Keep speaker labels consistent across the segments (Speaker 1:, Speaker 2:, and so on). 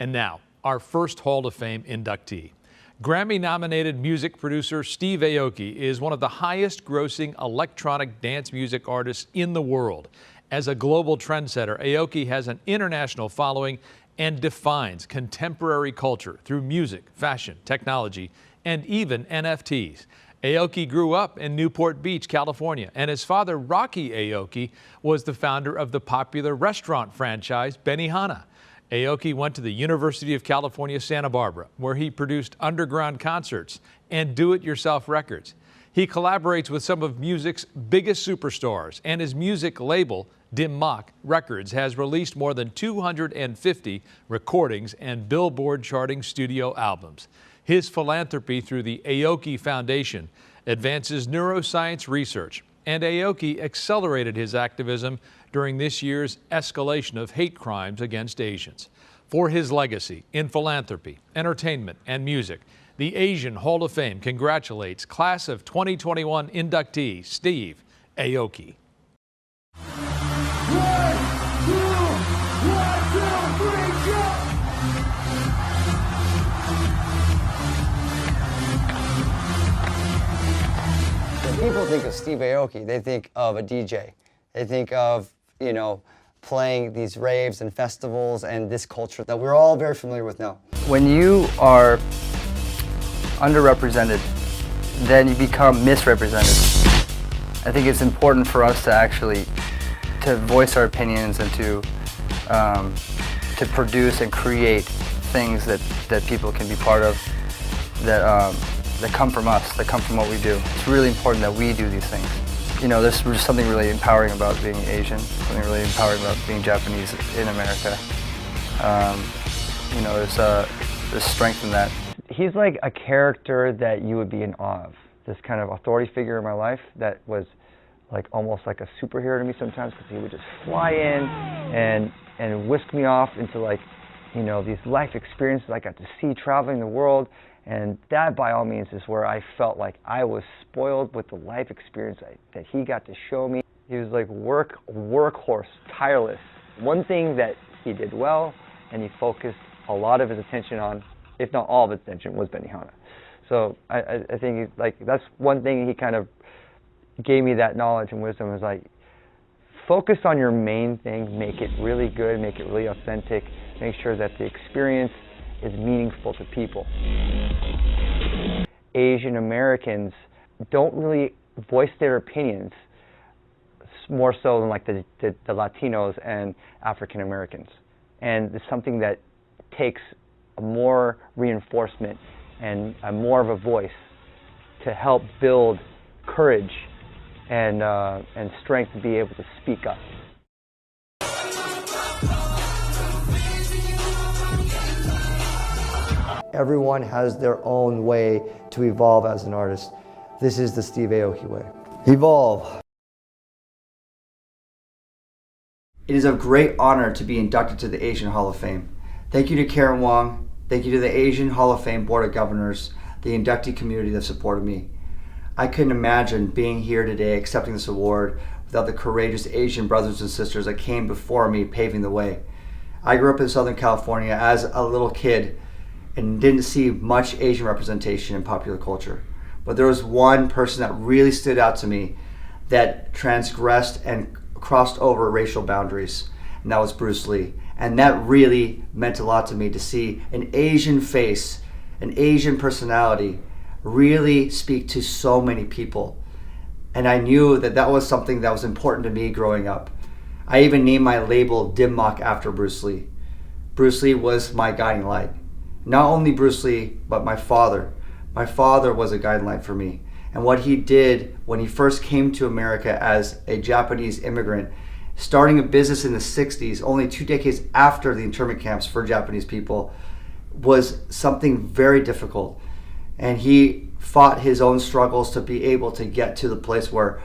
Speaker 1: And now, our first Hall of Fame inductee. Grammy-nominated music producer Steve Aoki is one of the highest-grossing electronic dance music artists in the world. As a global trendsetter, Aoki has an international following and defines contemporary culture through music, fashion, technology, and even NFTs. Aoki grew up in Newport Beach, California, and his father, Rocky Aoki, was the founder of the popular restaurant franchise Benihana. Aoki went to the University of California, Santa Barbara, where he produced underground concerts and do-it-yourself records. He collaborates with some of music's biggest superstars, and his music label, Dim Mak Records, has released more than 250 recordings and Billboard-charting studio albums. His philanthropy through the Aoki Foundation advances neuroscience research, and Aoki accelerated his activism during this year's escalation of hate crimes against Asians. For his legacy in philanthropy, entertainment, and music, the Asian Hall of Fame congratulates Class of 2021 inductee Steve Aoki.
Speaker 2: When people think of Steve Aoki, they think of a DJ. They think of, you know, playing these raves and festivals and this culture that we're all very familiar with now.
Speaker 3: When you are underrepresented, then you become misrepresented. I think it's important for us to actually voice our opinions and to produce and create things that people can be part of, that come from us, that come from what we do. It's really important that we do these things. You know, there's just something really empowering about being Asian, something really empowering about being Japanese in America. You know, there's strength in that.
Speaker 2: He's like a character that you would be in awe of. This kind of authority figure in my life that was like almost like a superhero to me sometimes, because he would just fly in and whisk me off into, like, you know, these life experiences I got to see traveling the world. And that, by all means, is where I felt like I was spoiled with the life experience that he got to show me. He was like workhorse, tireless. One thing that he did well, and he focused a lot of his attention on, if not all of his attention, was Benihana. So I think that's one thing he kind of gave me, that knowledge and wisdom, was like, focus on your main thing, make it really good, make it really authentic, make sure that the experience is meaningful to people. Asian Americans don't really voice their opinions more so than like the Latinos and African Americans. And it's something that takes more reinforcement and more of a voice to help build courage and strength to be able to speak up.
Speaker 4: Everyone has their own way to evolve as an artist. This is the Steve Aoki way. Evolve.
Speaker 3: It is a great honor to be inducted to the Asian Hall of Fame. Thank you to Karen Wong. Thank you to the Asian Hall of Fame Board of Governors, the inductee community that supported me. I couldn't imagine being here today accepting this award without the courageous Asian brothers and sisters that came before me paving the way. I grew up in Southern California as a little kid and didn't see much Asian representation in popular culture. But there was one person that really stood out to me that transgressed and crossed over racial boundaries, and that was Bruce Lee. And that really meant a lot to me, to see an Asian face, an Asian personality really speak to so many people. And I knew that that was something that was important to me growing up. I even named my label Dim Mak after Bruce Lee. Bruce Lee was my guiding light. Not only Bruce Lee, but my father. My father was a guiding light for me. And what he did when he first came to America as a Japanese immigrant, starting a business in the 60s, only 2 decades after the internment camps for Japanese people, was something very difficult. And he fought his own struggles to be able to get to the place where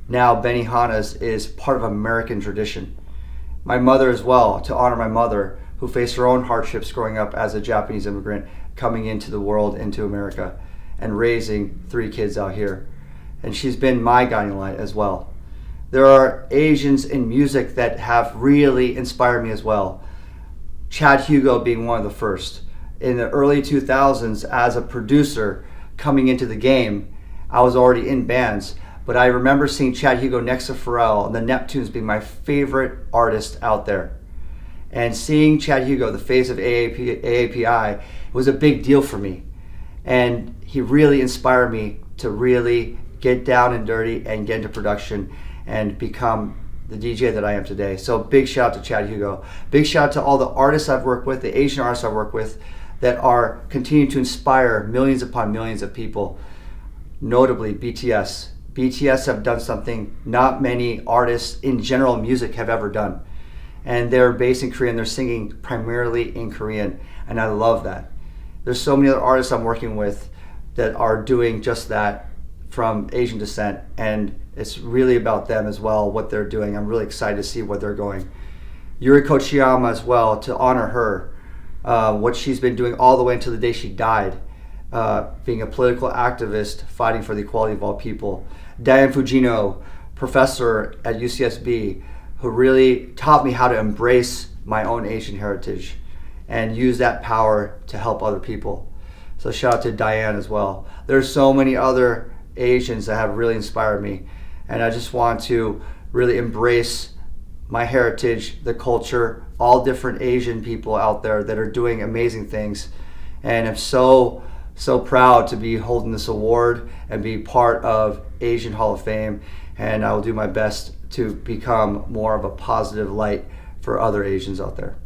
Speaker 3: now Benihana's is part of American tradition. My mother as well, to honor my mother, who faced her own hardships growing up as a Japanese immigrant, coming into the world, into America, and raising 3 kids out here. And she's been my guiding light as well. There are Asians in music that have really inspired me as well. Chad Hugo being one of the first. In the early 2000s, as a producer coming into the game, I was already in bands, but I remember seeing Chad Hugo next to Pharrell and the Neptunes being my favorite artist out there. And seeing Chad Hugo, the face of AAPI, was a big deal for me. And he really inspired me to really get down and dirty and get into production and become the DJ that I am today. So big shout out to Chad Hugo. Big shout out to all the artists I've worked with, the Asian artists I've worked with, that are continuing to inspire millions upon millions of people. Notably BTS. BTS have done something not many artists in general music have ever done. And they're based in Korea and they're singing primarily in Korean. And I love that. There's so many other artists I'm working with that are doing just that from Asian descent. And it's really about them as well, what they're doing. I'm really excited to see where they're going. Yuriko Chiyama as well, to honor her, what she's been doing all the way until the day she died, being a political activist, fighting for the equality of all people. Diane Fujino, professor at UCSB, who really taught me how to embrace my own Asian heritage and use that power to help other people. So shout out to Diane as well. There's so many other Asians that have really inspired me, and I just want to really embrace my heritage, the culture, all different Asian people out there that are doing amazing things. And I'm so proud to be holding this award and be part of Asian Hall of Fame, and I will do my best to become more of a positive light for other Asians out there.